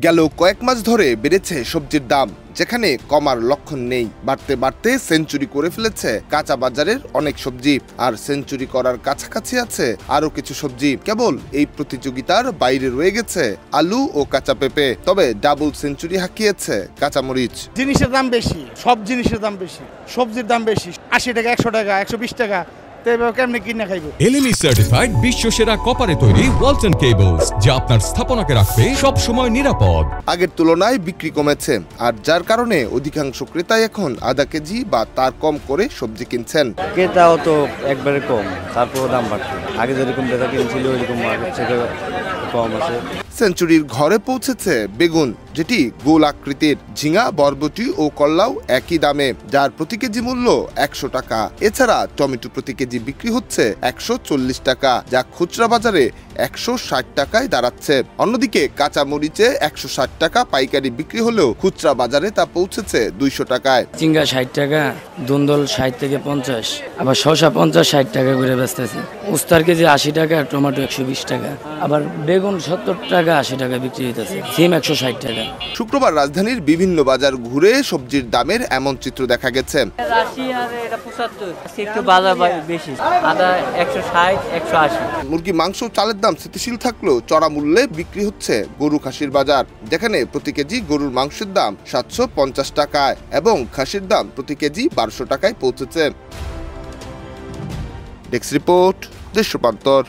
গেল কয়েক মাস ধরে বেড়েছে সবজির দাম, যেখানে কমার লক্ষণ নেই। বাড়তে বাড়তে সেঞ্চুরি করে ফেলেছে কাঁচা বাজারের অনেক সবজি, আর সেঞ্চুরি করার কাছাকাছি আছে আরো কিছু সবজি। কেবল এই প্রতিযোগিতার বাইরে রয়ে গেছে আলু ও কাঁচা পেঁপে। তবে ডাবল সেঞ্চুরি হাঁকিয়েছে কাঁচামরিচ। জিনিসের দাম বেশি, সব জিনিসের দাম বেশি, সবজির দাম বেশি, 80 টাকা, 100 টাকা, 120 টাকা। কেমনে কিনে খাইবো? এলএমই সার্টিফাইড বিশ্বসেরা কপারে তৈরি ওয়ালটন কেবলস, যা আপনার স্থাপনাকে রাখবে সব সময় নিরাপদ। আগের তুলনায় বিক্রি কমেছে, আর যার কারণে অধিকাংশ ক্রেতাই এখন আধা কেজি বা তার কম করে সবজি কিনছেন। ক্রেতাও তো একবারে কম, তারপর দাম বাড়ছে। আগে যেরকম বেচা কিনছিল ওইরকম কম আছে। সেঞ্চুরির ঘরে পৌঁছেছে বেগুন, যেটি গোল আকৃতির। ঝিঙা, বরবটি ও কল্লাও একই দামে, যার প্রতি কেজি মূল্য 100 টাকা। এছাড়া টমেটো প্রতি কেজি বিক্রি হচ্ছে 140 টাকা, যা খুচরা বাজারে 160 টাকায় দাঁড়াচ্ছে। অন্যদিকে কাঁচা মরিচে 160 টাকা পাইকারি বিক্রি হলেও খুচরা বাজারে তা পৌঁছেছে 200 টাকায়। চিঙ্গা 60 টাকা, দুন্দল 60 থেকে 50, আবার শসা 50-60 টাকা করে বেচতেছে। উস্তার কেজি 80 টাকা, টমেটো 120 টাকা, আবার বেগুন 70 টাকা 80 টাকা বিক্রি হইতেছে, সিম 160 টাকা। শুক্রবার রাজধানীর বিভিন্ন বাজার ঘুরে সবজির দামের এমন চিত্র দেখা গেছে। মুরগি মাংস, চালের দাম স্থিতিশীল থাকলেও চড়া মূল্যে বিক্রি হচ্ছে গরু খাসির বাজার, যেখানে প্রতি কেজি গরুর মাংসের দাম 750 টাকায় এবং খাসির দাম প্রতি কেজি 1200 টাকায় পৌঁছেছে। ডেস্ক রিপোর্ট, দেশ রূপান্তর।